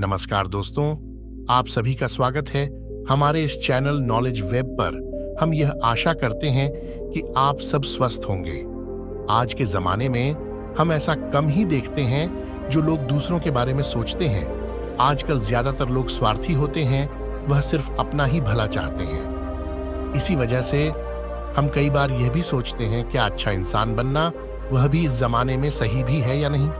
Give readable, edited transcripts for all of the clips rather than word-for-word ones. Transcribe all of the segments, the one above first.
नमस्कार दोस्तों, आप सभी का स्वागत है हमारे इस चैनल नॉलेज वेब पर। हम यह आशा करते हैं कि आप सब स्वस्थ होंगे। आज के जमाने में हम ऐसा कम ही देखते हैं जो लोग दूसरों के बारे में सोचते हैं। आजकल ज्यादातर लोग स्वार्थी होते हैं, वह सिर्फ अपना ही भला चाहते हैं। इसी वजह से हम कई बार यह भी सोचते हैं क्या अच्छा इंसान बनना वह भी इस जमाने में सही भी है या नहीं।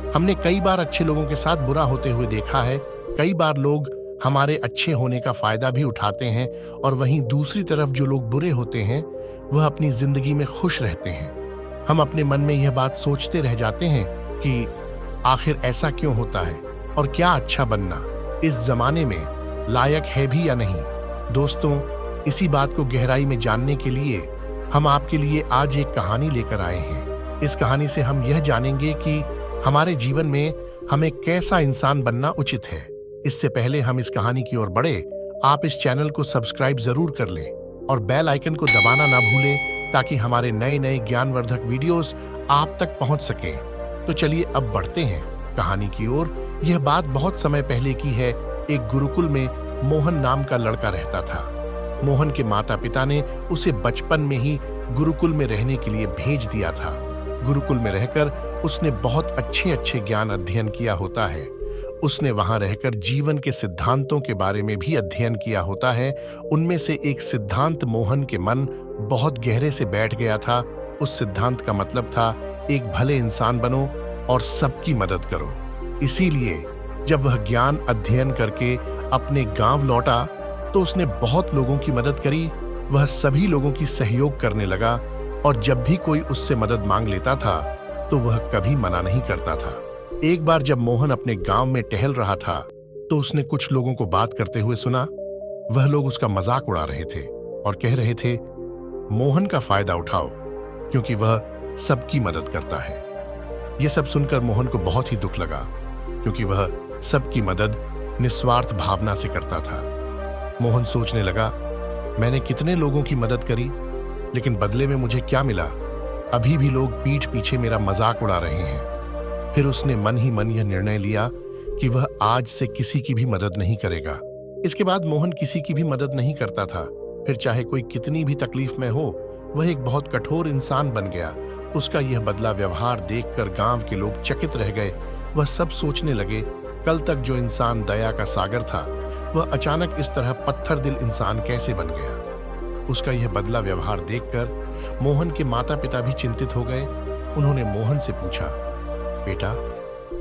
हमने कई बार अच्छे लोगों के साथ बुरा होते हुए देखा है। कई बार लोग हमारे अच्छे होने का फायदा भी उठाते हैं और वहीं दूसरी तरफ जो लोग बुरे होते हैं वह अपनी जिंदगी में खुश रहते हैं। हम अपने मन में यह बात सोचते रह जाते हैं कि आखिर ऐसा क्यों होता है और क्या अच्छा बनना इस जमाने में लायक है भी या नहीं। दोस्तों, इसी बात को गहराई में जानने के लिए हम आपके लिए आज एक कहानी लेकर आए हैं। इस कहानी से हम यह जानेंगे कि हमारे जीवन में हमें कैसा इंसान बनना उचित है। इससे पहले हम इस कहानी की ओर बढ़े, आप इस चैनल को सब्सक्राइब जरूर कर लें और बेल आइकन को दबाना ना भूलें ताकि हमारे नए नए ज्ञानवर्धक वीडियोस आप तक पहुंच सकें। तो चलिए अब बढ़ते हैं कहानी की ओर। यह बात बहुत समय पहले की है। एक गुरुकुल में मोहन नाम का लड़का रहता था। मोहन के माता पिता ने उसे बचपन में ही गुरुकुल में रहने के लिए भेज दिया था। गुरुकुल में रहकर उसने बहुत अच्छे अच्छे ज्ञान अध्ययन किया होता है। उसने वहां रहकर जीवन के सिद्धांतों के बारे में भी अध्ययन किया होता है। उनमें से एक सिद्धांत मोहन के मन बहुत गहरे से बैठ गया था। उस सिद्धांत का मतलब था एक भले इंसान बनो और सबकी मदद करो। इसीलिए जब वह ज्ञान अध्ययन करके अपने गांव लौटा तो उसने बहुत लोगों की मदद करी। वह सभी लोगों की सहयोग करने लगा और जब भी कोई उससे मदद मांग लेता था तो वह कभी मना नहीं करता था। एक बार जब मोहन अपने गांव में टहल रहा था तो उसने कुछ लोगों को बात करते हुए सुना। वह लोग उसका मजाक उड़ा रहे थे और कह रहे थे, मोहन का फायदा उठाओ क्योंकि वह सबकी मदद करता है। यह सब सुनकर मोहन को बहुत ही दुख लगा क्योंकि वह सबकी मदद निस्वार्थ भावना से करता था। मोहन सोचने लगा, मैंने कितने लोगों की मदद करी लेकिन बदले में मुझे क्या मिला। अभी भी लोग पीठ पीछे मेरा मजाक उड़ा रहे हैं। फिर उसने मन ही मन यह निर्णय लिया कि वह आज से किसी की भी मदद नहीं करेगा। इसके बाद मोहन किसी की भी मदद नहीं करता था। फिर चाहे कोई कितनी भी तकलीफ में हो, वह एक बहुत कठोर इंसान बन गया। उसका यह बदला व्यवहार देखकर गांव के लोग चकित रह गए। वह सब सोचने लगे, कल तक जो इंसान दया का सागर था वह अचानक इस तरह पत्थर दिल इंसान कैसे बन गया। उसका यह बदला व्यवहार देखकर मोहन के माता पिता भी चिंतित हो गए। उन्होंने मोहन से पूछा, बेटा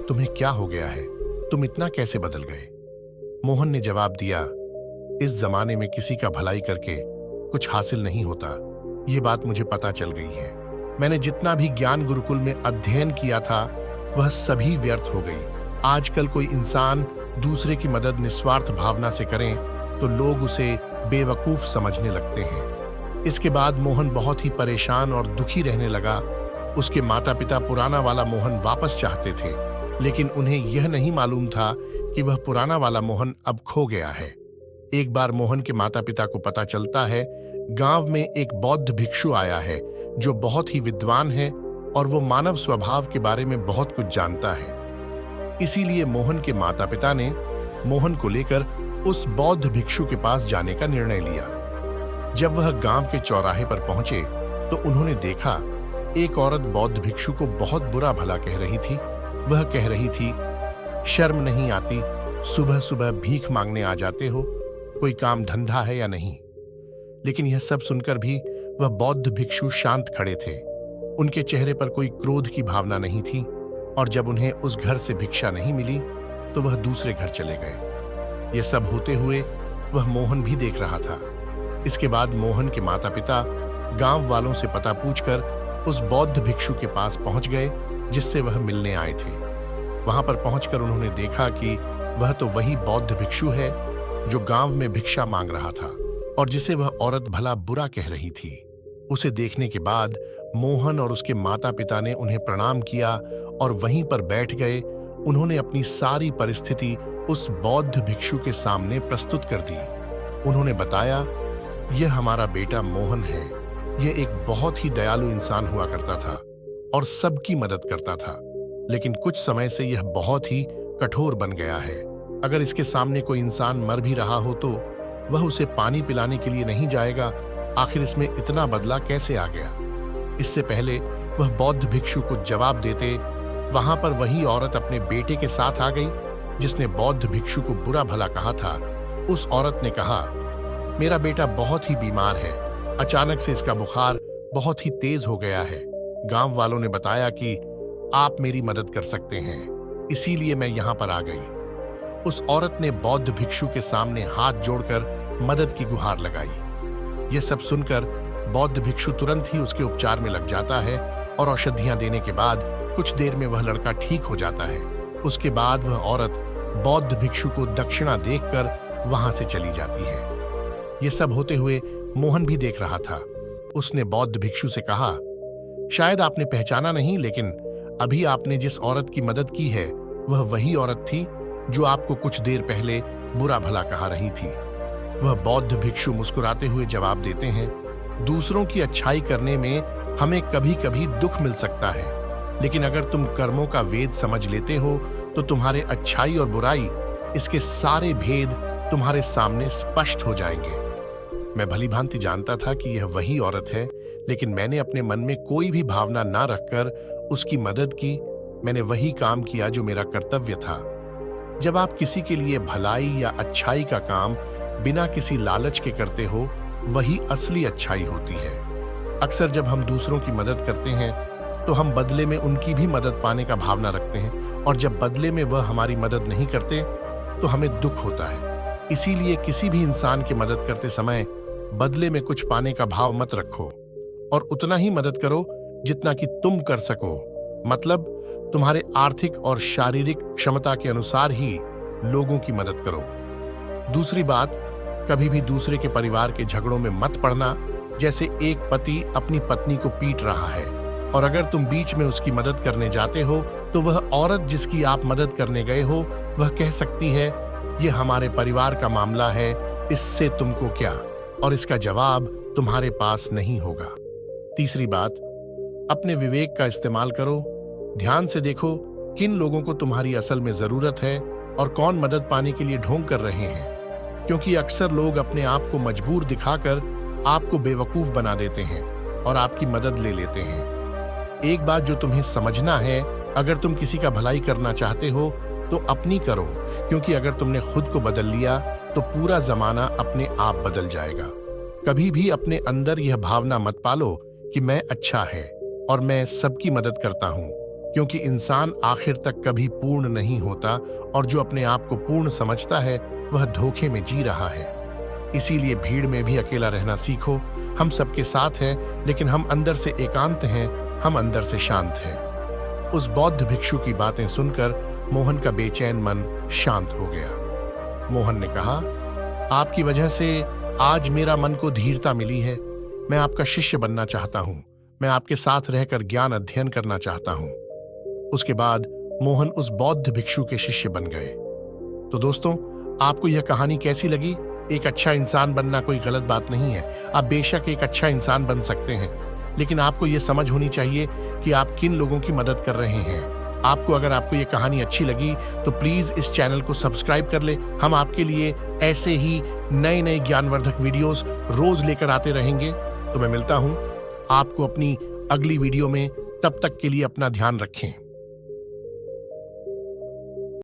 तुम्हें क्या हो गया है, तुम इतना कैसे बदल गए। मोहन ने जवाब दिया, इस जमाने में किसी का भलाई करके कुछ हासिल नहीं होता। यह बात मुझे पता चल गई है। मैंने जितना भी ज्ञान गुरुकुल में अध्ययन किया था वह सभी व्यर्थ हो गई। आजकल कोई इंसान दूसरे की मदद निस्वार्थ भावना से करें तो लोग उसे बेवकूफ समझने लगते हैं। इसके बाद मोहन बहुत ही परेशान और दुखी रहने लगा। उसके माता पिता पुराना वाला मोहन वापस चाहते थे लेकिन उन्हें यह नहीं मालूम था कि वह पुराना वाला मोहन अब खो गया है। एक बार मोहन के माता पिता को पता चलता है गांव में एक बौद्ध भिक्षु आया है जो बहुत ही विद्वान है और वो मानव स्वभाव के बारे में बहुत कुछ जानता है। इसीलिए मोहन के माता पिता ने मोहन को लेकर उस बौद्ध भिक्षु के पास जाने का निर्णय लिया। जब वह गांव के चौराहे पर पहुंचे तो उन्होंने देखा एक औरत बौद्ध भिक्षु को बहुत बुरा भला कह रही थी। वह कह रही थी, शर्म नहीं आती, सुबह सुबह भीख मांगने आ जाते हो, कोई काम धंधा है या नहीं। लेकिन यह सब सुनकर भी वह बौद्ध भिक्षु शांत खड़े थे। उनके चेहरे पर कोई क्रोध की भावना नहीं थी और जब उन्हें उस घर से भिक्षा नहीं मिली तो वह दूसरे घर चले गए। यह सब होते हुए वह मोहन भी देख रहा था। इसके बाद मोहन के माता पिता गांव वालों से पता पूछकर उस बौद्ध भिक्षु के पास पहुंच गए जिससे वह मिलने आए थे। वहां पर पहुंचकर उन्होंने देखा कि वह तो वही बौद्ध भिक्षु है जो गांव में भिक्षा मांग रहा था और जिसे वह औरत भला बुरा कह रही थी। उसे देखने के बाद मोहन और उसके माता पिता ने उन्हें प्रणाम किया और वहीं पर बैठ गए। उन्होंने अपनी सारी परिस्थिति उस बौद्ध भिक्षु के सामने प्रस्तुत कर दी। उन्होंने बताया, यह हमारा बेटा मोहन है। यह एक बहुत ही दयालु इंसान हुआ करता था और सबकी मदद करता था, लेकिन कुछ समय से यह बहुत ही कठोर बन गया है। अगर इसके सामने कोई इंसान मर भी रहा हो तो वह उसे पानी पिलाने के लिए नहीं जाएगा। आखिर इसमें इतना बदला कैसे आ गया? इससे पहले वह बौद्ध भिक्षु को जवाब देते, वहां पर वही औरत अपने बेटे के साथ आ गई जिसने बौद्ध भिक्षु को बुरा भला कहा था। उस औरत ने कहा, मेरा बेटा बहुत ही बीमार है, अचानक से इसका बुखार बहुत ही तेज हो गया है। गांव वालों ने बताया कि आप मेरी मदद कर सकते हैं, इसीलिए मैं यहां पर आ गई। उस औरत ने बौद्ध भिक्षु के सामने हाथ जोड़कर मदद की गुहार लगाई। यह सब सुनकर बौद्ध भिक्षु तुरंत ही उसके उपचार में लग जाता है और औषधियां देने के बाद कुछ देर में वह लड़का ठीक हो जाता है। उसके बाद वह औरत बौद्ध भिक्षु को दक्षिणा देकर वहां से चली जाती है। यह सब होते हुए मोहन भी देख रहा था। उसने बौद्ध भिक्षु से कहा, शायद आपने पहचाना नहीं, लेकिन अभी आपने जिस औरत की मदद की है वह वही औरत थी जो आपको कुछ देर पहले बुरा भला कहा रही थी। वह बौद्ध भिक्षु मुस्कुराते हुए जवाब देते हैं, दूसरों की अच्छाई करने में हमें कभी कभी दुख मिल सकता है, लेकिन अगर तुम कर्मों का वेद समझ लेते हो तो तुम्हारे अच्छाई और बुराई, इसके सारे भेद तुम्हारे सामने स्पष्ट हो जाएंगे। मैं भली भांति जानता था कि यह वही औरत है, लेकिन मैंने अपने मन में कोई भी भावना ना रखकर उसकी मदद की। मैंने वही काम किया जो मेरा कर्तव्य था। जब आप किसी के लिए भलाई या अच्छाई का काम बिना किसी लालच के करते हो, वही असली अच्छाई होती है। अक्सर जब हम दूसरों की मदद करते हैं तो हम बदले में उनकी भी मदद पाने का भावना रखते हैं, और जब बदले में वह हमारी मदद नहीं करते तो हमें दुख होता है। इसीलिए किसी भी इंसान की मदद करते समय बदले में कुछ पाने का भाव मत रखो, और उतना ही मदद करो जितना कि तुम कर सको। मतलब तुम्हारे आर्थिक और शारीरिक क्षमता के अनुसार ही लोगों की मदद करो। दूसरी बात, कभी भी दूसरे के परिवार के झगड़ों में मत पड़ना। जैसे एक पति अपनी पत्नी को पीट रहा है और अगर तुम बीच में उसकी मदद करने जाते हो तो वह औरत जिसकी आप मदद करने गए हो वह कह सकती है, यह हमारे परिवार का मामला है, इससे तुमको क्या, और इसका जवाब तुम्हारे पास नहीं होगा। तीसरी बात, अपने विवेक का इस्तेमाल करो। ध्यान से देखो किन लोगों को तुम्हारी असल में जरूरत है और कौन मदद पाने के लिए ढोंग कर रहे हैं, क्योंकि अक्सर लोग अपने आप को मजबूर दिखाकर आपको बेवकूफ बना देते हैं और आपकी मदद ले लेते हैं। एक बात जो तुम्हें समझना है, अगर तुम किसी का भलाई करना चाहते हो तो अपनी करो, क्योंकि अगर तुमने खुद को बदल लिया तो पूरा जमाना अपने आप बदल जाएगा। कभी भी अपने अंदर यह भावना मत पालो कि मैं अच्छा है और मैं सबकी मदद करता हूं, क्योंकि इंसान आखिर तक कभी पूर्ण नहीं होता, और जो अपने आप को पूर्ण समझता है वह धोखे में जी रहा है। इसीलिए भीड़ में भी अकेला रहना सीखो। हम सबके साथ हैं, लेकिन हम अंदर से एकांत हैं, हम अंदर से शांत हैं। उस बौद्ध भिक्षु की बातें सुनकर मोहन का बेचैन मन शांत हो गया। मोहन ने कहा, आपकी वजह से आज मेरा मन को धीरता मिली है। मैं आपका शिष्य बनना चाहता हूं। मैं आपके साथ रहकर ज्ञान अध्ययन करना चाहता हूं। उसके बाद मोहन उस बौद्ध भिक्षु के शिष्य बन गए। तो दोस्तों, आपको यह कहानी कैसी लगी? एक अच्छा इंसान बनना कोई गलत बात नहीं है। आप बेशक एक अच्छा इंसान बन सकते हैं, लेकिन आपको यह समझ होनी चाहिए कि आप किन लोगों की मदद कर रहे हैं। आपको ये कहानी अच्छी लगी तो प्लीज इस चैनल को सब्सक्राइब कर ले। हम आपके लिए ऐसे ही नए नए ज्ञानवर्धक वीडियोस रोज लेकर आते रहेंगे। तो मैं मिलता हूं आपको अपनी अगली वीडियो में। तब तक के लिए अपना ध्यान रखें।